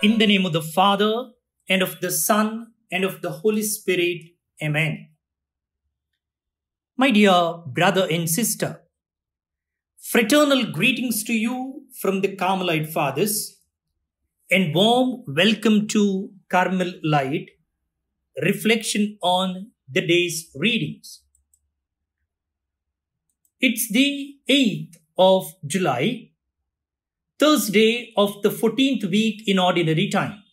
In the name of the Father, and of the Son, and of the Holy Spirit. Amen. My dear brother and sister, fraternal greetings to you from the Carmelite Fathers, and warm welcome to Carmel Light, reflection on the day's readings. It's the 8th of July, Thursday of the 14th week in Ordinary Time.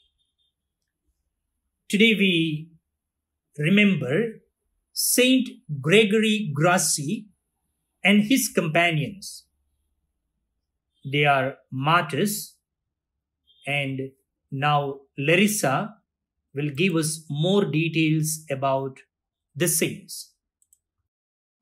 Today we remember Saint Gregory Grassi and his companions. They are martyrs, and now Larissa will give us more details about the saints.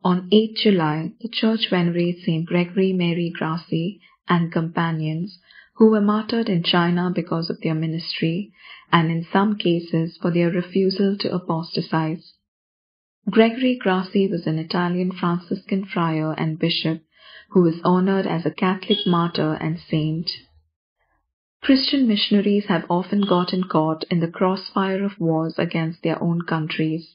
On 8 July, the Church venerates Saint Gregory Mary Grassi and companions who were martyred in China because of their ministry and in some cases for their refusal to apostatize. Gregory Grassi was an Italian Franciscan friar and bishop who was honored as a Catholic martyr and saint. Christian missionaries have often gotten caught in the crossfire of wars against their own countries.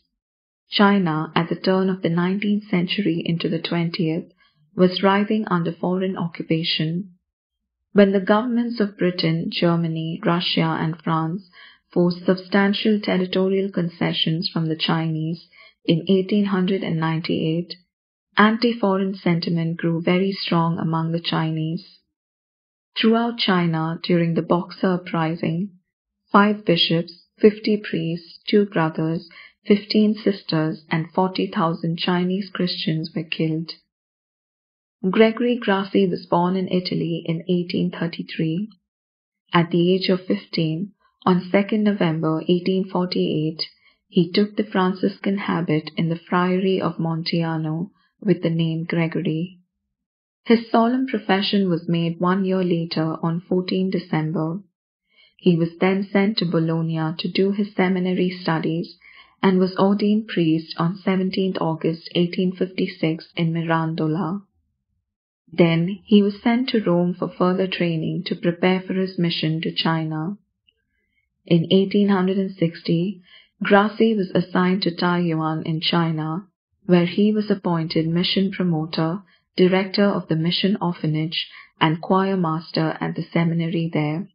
China, at the turn of the 19th century into the 20th, was writhing under foreign occupation. When the governments of Britain, Germany, Russia, and France forced substantial territorial concessions from the Chinese in 1898, anti-foreign sentiment grew very strong among the Chinese. Throughout China, during the Boxer Uprising, 5 bishops, 50 priests, 2 brothers, 15 sisters, and 40,000 Chinese Christians were killed. Gregory Grassi was born in Italy in 1833. At the age of 15, on 2nd November 1848, he took the Franciscan habit in the Friary of Montiano with the name Gregory. His solemn profession was made 1 year later on 14 December. He was then sent to Bologna to do his seminary studies and was ordained priest on 17 August 1856 in Mirandola. Then he was sent to Rome for further training to prepare for his mission to China. In 1860, Grassi was assigned to Taiyuan in China, where he was appointed mission promoter, director of the mission orphanage, and choir master at the seminary there.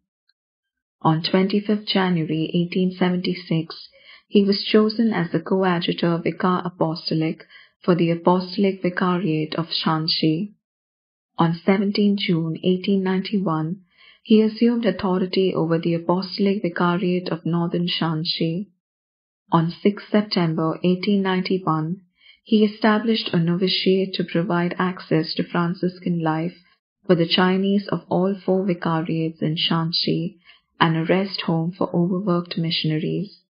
On 25 January 1876, he was chosen as the coadjutor vicar apostolic for the apostolic vicariate of Shanxi. On 17 June 1891, he assumed authority over the apostolic vicariate of northern Shanxi. On 6 September 1891, he established a novitiate to provide access to Franciscan life for the Chinese of all 4 vicariates in Shanxi and a rest home for overworked missionaries.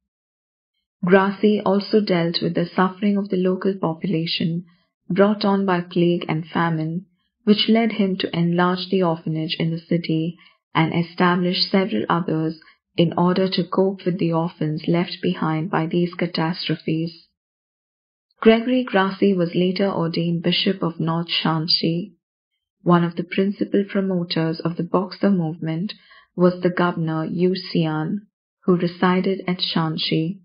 Grassi also dealt with the suffering of the local population brought on by plague and famine, which led him to enlarge the orphanage in the city and establish several others in order to cope with the orphans left behind by these catastrophes. Gregory Grassi was later ordained Bishop of North Shanxi. One of the principal promoters of the Boxer movement was the governor Yu Xian, who resided at Shanxi.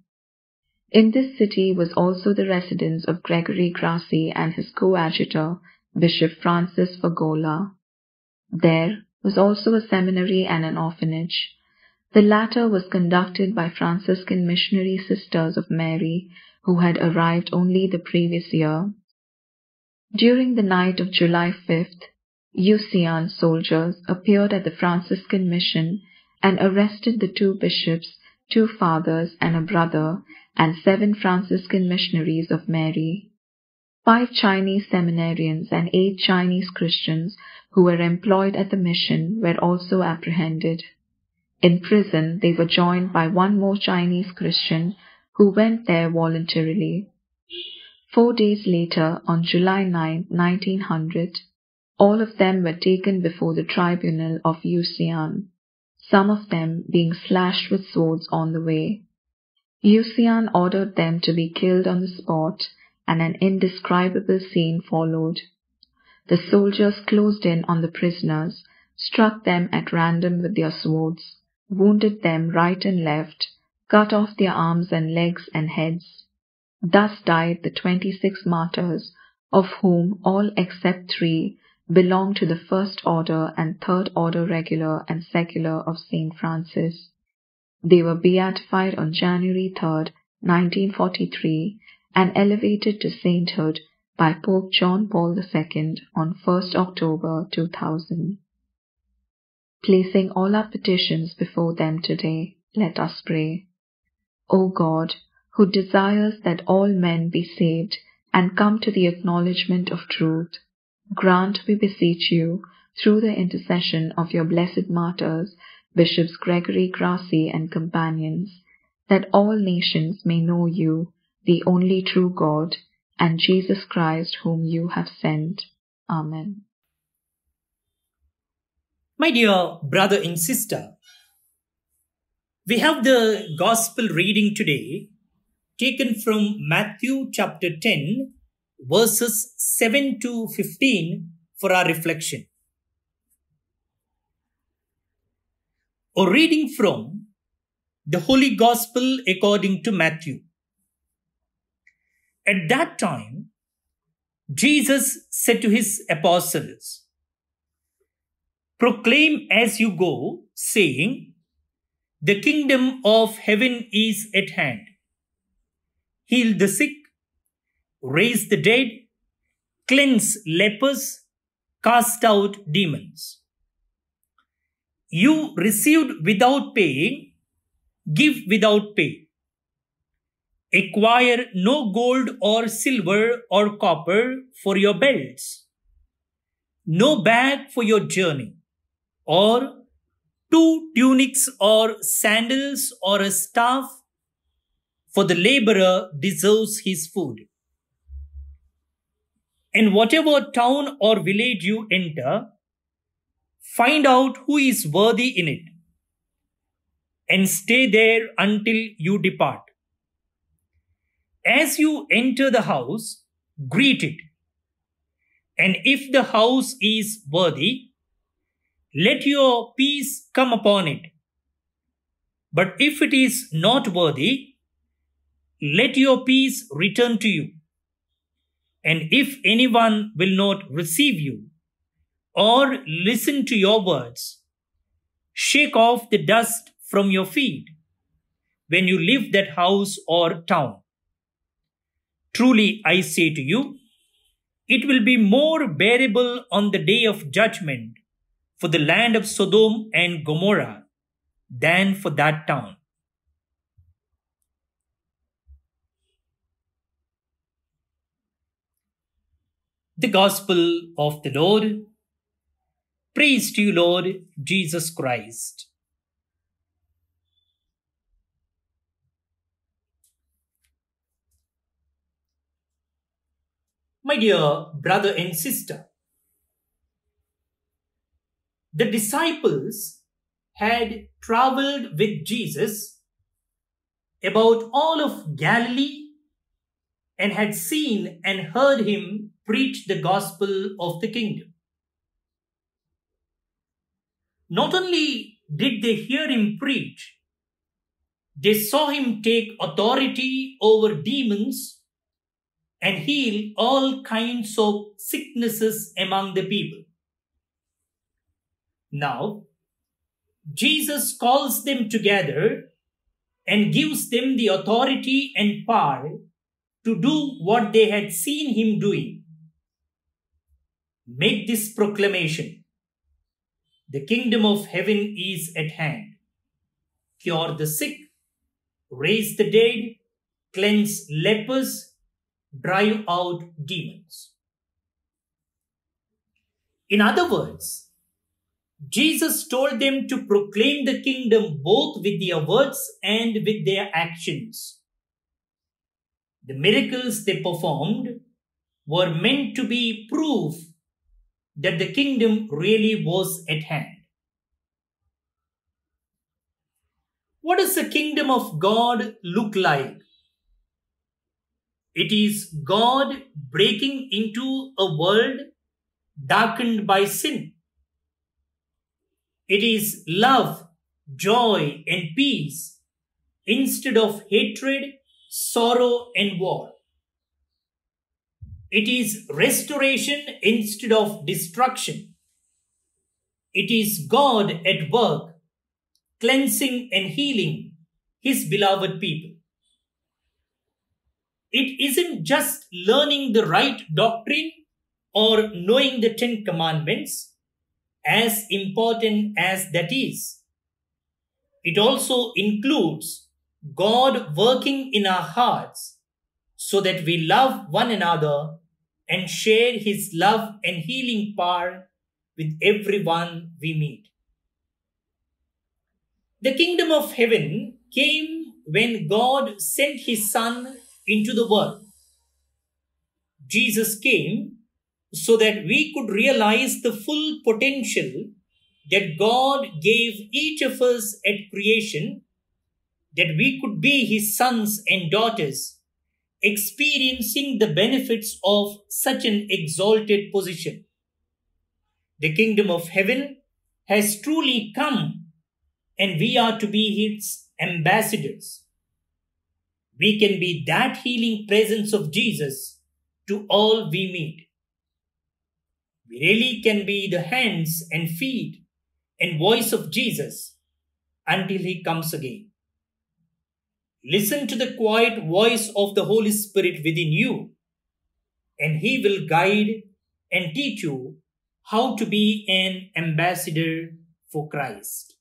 In this city was also the residence of Gregory Grassi and his coadjutor, Bishop Francis Fagola. There was also a seminary and an orphanage. The latter was conducted by Franciscan missionary Sisters of Mary, who had arrived only the previous year. During the night of July 5th, Yu Xian soldiers appeared at the Franciscan mission and arrested the 2 bishops, 2 fathers and a brother, and 7 Franciscan missionaries of Mary. 5 Chinese seminarians and 8 Chinese Christians who were employed at the mission were also apprehended. In prison, they were joined by 1 more Chinese Christian who went there voluntarily. 4 days later, on July 9, 1900, all of them were taken before the tribunal of Yu Xian, some of them being slashed with swords on the way. Yu Xian ordered them to be killed on the spot, and an indescribable scene followed. The soldiers closed in on the prisoners, struck them at random with their swords, wounded them right and left, cut off their arms and legs and heads. Thus died the 26 martyrs, of whom all except 3 belong to the first order and third order regular and secular of St. Francis. They were beatified on January 3rd, 1943, and elevated to sainthood by Pope John Paul II on 1st October 2000. Placing all our petitions before them today, let us pray. O God, who desires that all men be saved and come to the acknowledgement of truth, grant, we beseech you, through the intercession of your blessed martyrs, Bishops Gregory, Grassi, and companions, that all nations may know you, the only true God, and Jesus Christ whom you have sent. Amen. My dear brother and sister, we have the Gospel reading today taken from Matthew chapter 10, verses 7 to 15 for our reflection. A reading from the Holy Gospel according to Matthew. At that time, Jesus said to his apostles, "Proclaim as you go, saying, 'The kingdom of heaven is at hand.' Heal the sick, raise the dead, cleanse lepers, cast out demons. You received without paying, give without pay. Acquire no gold or silver or copper for your belts, no bag for your journey, or 2 tunics or sandals or a staff, for the laborer deserves his food. And whatever town or village you enter, find out who is worthy in it, and stay there until you depart. As you enter the house, greet it. And if the house is worthy, let your peace come upon it. But if it is not worthy, let your peace return to you. And if anyone will not receive you or listen to your words, shake off the dust from your feet when you leave that house or town. Truly, I say to you, it will be more bearable on the day of judgment for the land of Sodom and Gomorrah than for that town." The Gospel of the Lord. Praise to you, Lord Jesus Christ. My dear brother and sister, the disciples had traveled with Jesus about all of Galilee and had seen and heard him preach the gospel of the kingdom. Not only did they hear him preach, they saw him take authority over demons and heal all kinds of sicknesses among the people. Now, Jesus calls them together and gives them the authority and power to do what they had seen him doing. Make this proclamation: "The kingdom of heaven is at hand. Cure the sick, raise the dead, cleanse lepers, drive out demons." In other words, Jesus told them to proclaim the kingdom both with their words and with their actions. The miracles they performed were meant to be proof that the kingdom really was at hand. What does the kingdom of God look like? It is God breaking into a world darkened by sin. It is love joy, and peace instead of hatred, sorrow, and war. It is restoration instead of destruction. It is God at work, cleansing and healing His beloved people. It isn't just learning the right doctrine or knowing the 10 Commandments, as important as that is. It also includes God working in our hearts so that we love one another and share His love and healing power with everyone we meet. The kingdom of heaven came when God sent His Son into the world. Jesus came so that we could realize the full potential that God gave each of us at creation, that we could be His sons and daughters, experiencing the benefits of such an exalted position. The kingdom of heaven has truly come, and we are to be its ambassadors. We can be that healing presence of Jesus to all we meet. We really can be the hands and feet and voice of Jesus until He comes again. Listen to the quiet voice of the Holy Spirit within you, and He will guide and teach you how to be an ambassador for Christ.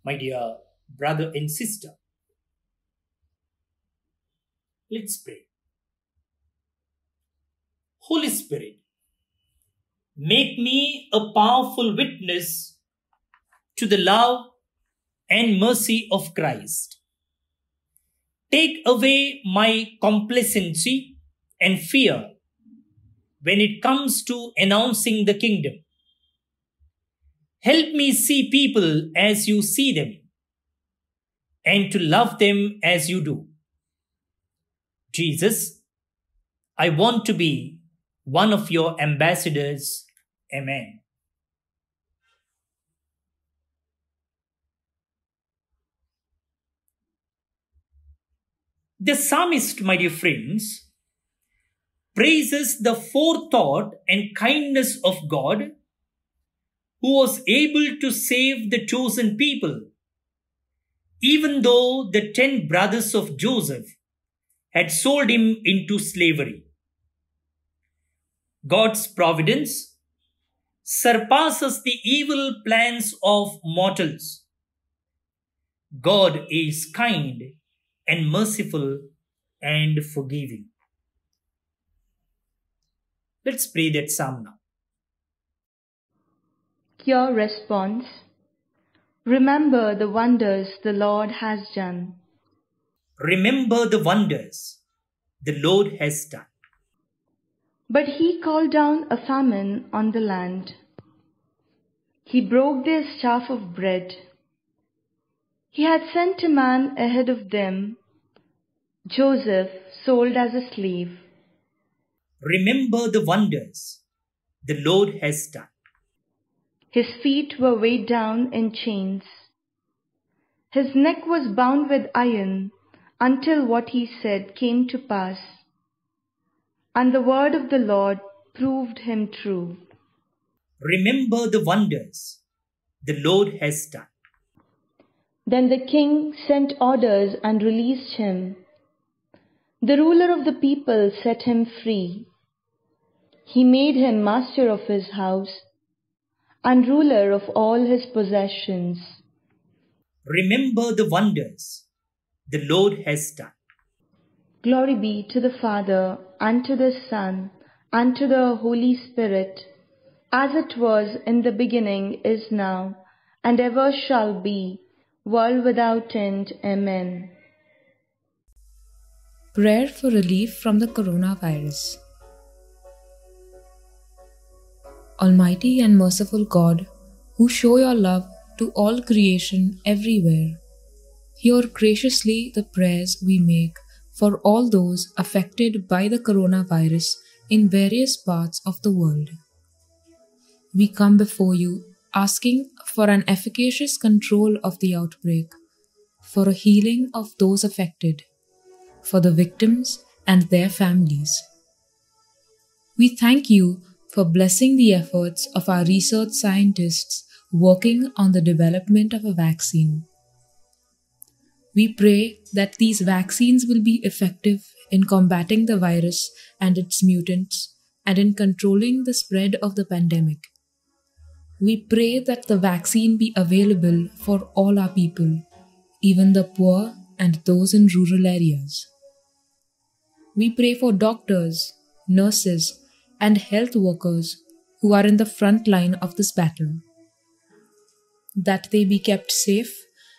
My dear brother and sister, let's pray. Holy Spirit, make me a powerful witness to the love and mercy of Christ. Take away my complacency and fear when it comes to announcing the kingdom. Help me see people as you see them and to love them as you do. Jesus, I want to be one of your ambassadors. Amen. The psalmist, my dear friends, praises the forethought and kindness of God, who was able to save the chosen people, even though the 10 brothers of Joseph had sold him into slavery. God's providence surpasses the evil plans of mortals. God is kind and merciful and forgiving. Let's pray that psalm now. Your response: remember the wonders the Lord has done. Remember the wonders the Lord has done. But He called down a famine on the land. He broke their staff of bread. He had sent a man ahead of them, Joseph, sold as a slave. Remember the wonders the Lord has done. His feet were weighed down in chains. His neck was bound with iron until what he said came to pass. And the word of the Lord proved him true. Remember the wonders the Lord has done. Then the king sent orders and released him. The ruler of the people set him free. He made him master of his house and ruler of all his possessions. Remember the wonders the Lord has done. Glory be to the Father, and to the Son, and to the Holy Spirit, as it was in the beginning, is now, and ever shall be, world without end. Amen. Prayer for relief from the coronavirus. Almighty and merciful God, who show your love to all creation everywhere, hear graciously the prayers we make for all those affected by the coronavirus in various parts of the world. We come before you asking for an efficacious control of the outbreak, for a healing of those affected, for the victims and their families. We thank you for blessing the efforts of our research scientists working on the development of a vaccine. We pray that these vaccines will be effective in combating the virus and its mutants and in controlling the spread of the pandemic. We pray that the vaccine be available for all our people, even the poor and those in rural areas. We pray for doctors, nurses, and health workers who are in the front line of this battle, that they be kept safe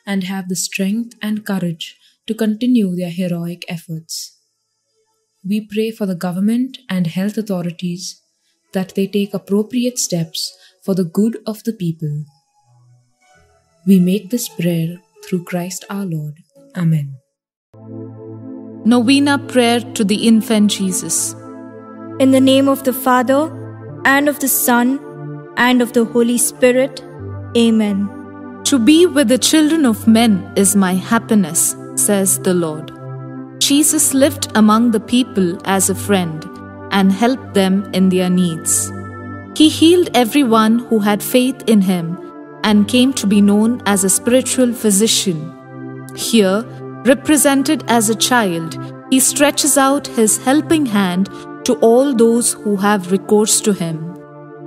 and have the strength and courage to continue their heroic efforts. We pray for the government and health authorities that they take appropriate steps for the good of the people. We make this prayer through Christ our Lord. Amen. Novena Prayer to the Infant Jesus. In the name of the Father, and of the Son, and of the Holy Spirit. Amen. To be with the children of men is my happiness, says the Lord. Jesus lived among the people as a friend and helped them in their needs. He healed everyone who had faith in him and came to be known as a spiritual physician. Here, represented as a child, he stretches out his helping hand to all those who have recourse to him.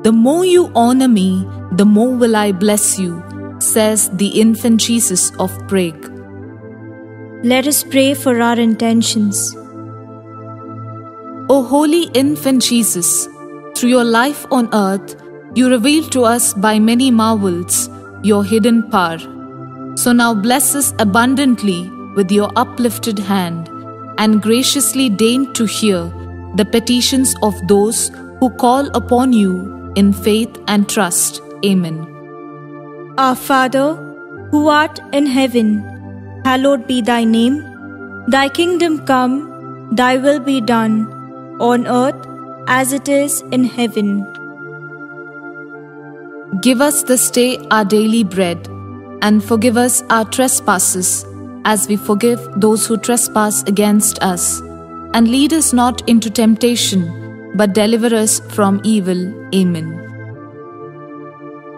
The more you honor me, the more will I bless you, says the infant Jesus of Prague. Let us pray for our intentions. O holy infant Jesus, through your life on earth, you revealed to us by many marvels your hidden power. So now bless us abundantly with your uplifted hand, and graciously deign to hear the petitions of those who call upon you in faith and trust. Amen. Our Father, who art in heaven, hallowed be thy name. Thy kingdom come, thy will be done, on earth as it is in heaven. Give us this day our daily bread, and forgive us our trespasses, as we forgive those who trespass against us. And lead us not into temptation, but deliver us from evil. Amen.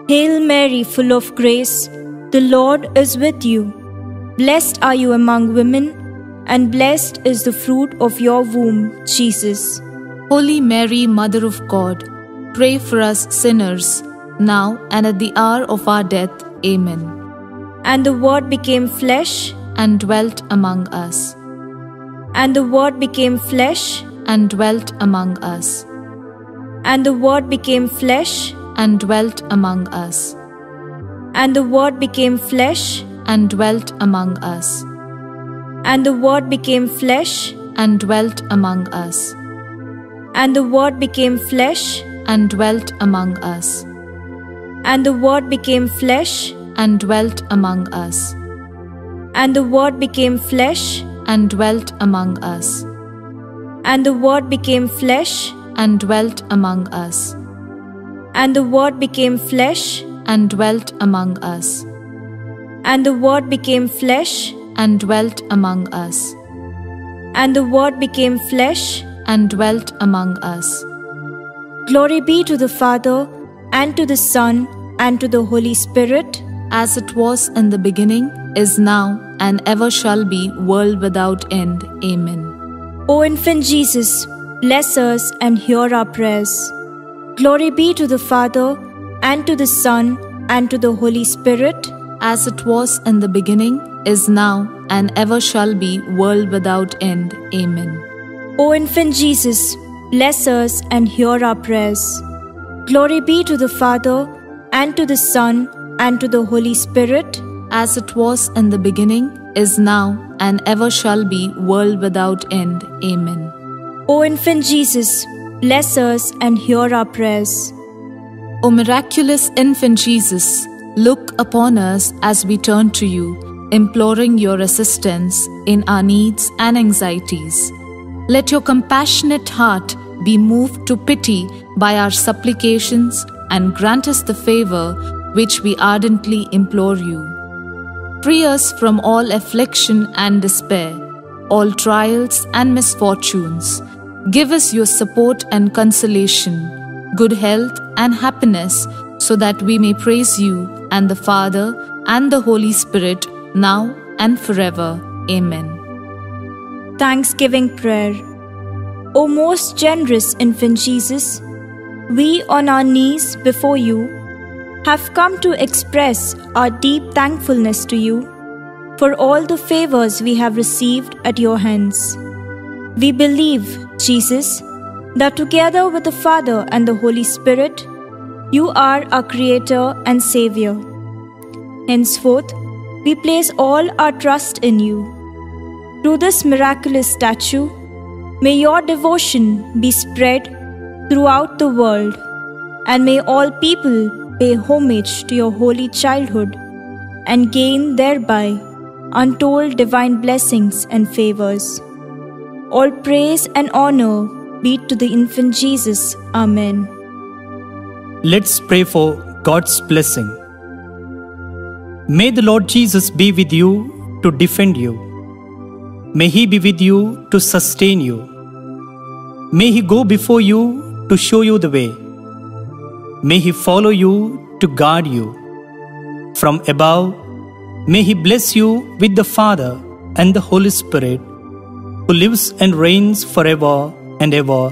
Hail Mary, full of grace, the Lord is with you. Blessed are you among women, and blessed is the fruit of your womb, Jesus. Holy Mary, Mother of God, pray for us sinners, now and at the hour of our death. Amen. And the Word became flesh, and dwelt among us. And the Word became flesh, and dwelt among us. And the Word became flesh, and dwelt among us. And the Word became flesh, and dwelt among us. And the Word became flesh, and dwelt among us. And the Word became flesh, and dwelt among us. And the Word became flesh, and dwelt among us. And the Word became flesh, and dwelt among us. And the Word became flesh, and dwelt among us. And the Word became flesh, and dwelt among us. And the Word became flesh, and dwelt among us. And the Word became flesh, and dwelt among us. Glory be to the Father, and to the Son, and to the Holy Spirit, as it was in the beginning, is now, and ever shall be, world without end. Amen. O infant Jesus, bless us and hear our prayers. Glory be to the Father, and to the Son, and to the Holy Spirit, as it was in the beginning, is now, and ever shall be, world without end. Amen. O infant Jesus, bless us and hear our prayers. Glory be to the Father, and to the Son, and to the Holy Spirit, as it was in the beginning, is now, and ever shall be, world without end. Amen. O infant Jesus, bless us and hear our prayers. O miraculous infant Jesus, look upon us as we turn to you, imploring your assistance in our needs and anxieties. Let your compassionate heart be moved to pity by our supplications and grant us the favor which we ardently implore you. Free us from all affliction and despair, all trials and misfortunes. Give us your support and consolation, good health and happiness, so that we may praise you and the Father and the Holy Spirit now and forever. Amen. Thanksgiving Prayer. O most generous infant Jesus, we on our knees before you have come to express our deep thankfulness to you for all the favors we have received at your hands. We believe, Jesus, that together with the Father and the Holy Spirit, you are our Creator and Savior. Henceforth, we place all our trust in you. Through this miraculous statue, may your devotion be spread throughout the world, and may all people pay homage to your holy childhood and gain thereby untold divine blessings and favors. All praise and honor be to the infant Jesus. Amen. Let's pray for God's blessing. May the Lord Jesus be with you to defend you. May He be with you to sustain you. May He go before you to show you the way. May He follow you to guard you. From above, may He bless you with the Father and the Holy Spirit, who lives and reigns forever and ever.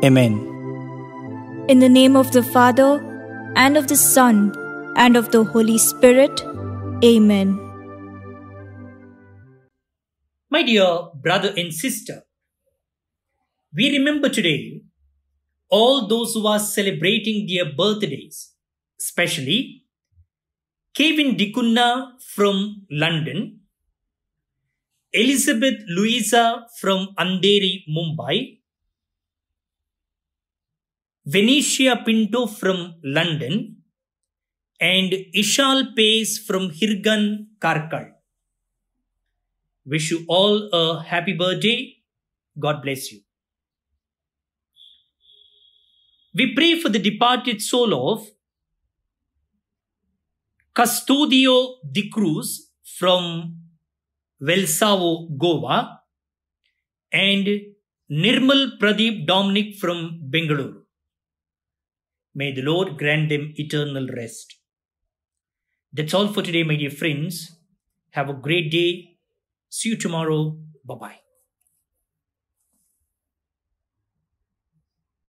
Amen. In the name of the Father, and of the Son, and of the Holy Spirit. Amen. My dear brother and sister, we remember today all those who are celebrating their birthdays, especially Kevin Dikunna from London, Elizabeth Louisa from Andheri, Mumbai, Venetia Pinto from London, and Ishal Pace from Hirgan, Karkal. Wish you all a happy birthday. God bless you. We pray for the departed soul of Custodio de Cruz from Velsavo, Goa, and Nirmal Pradeep Dominic from Bengaluru. May the Lord grant them eternal rest. That's all for today, my dear friends. Have a great day. See you tomorrow. Bye-bye.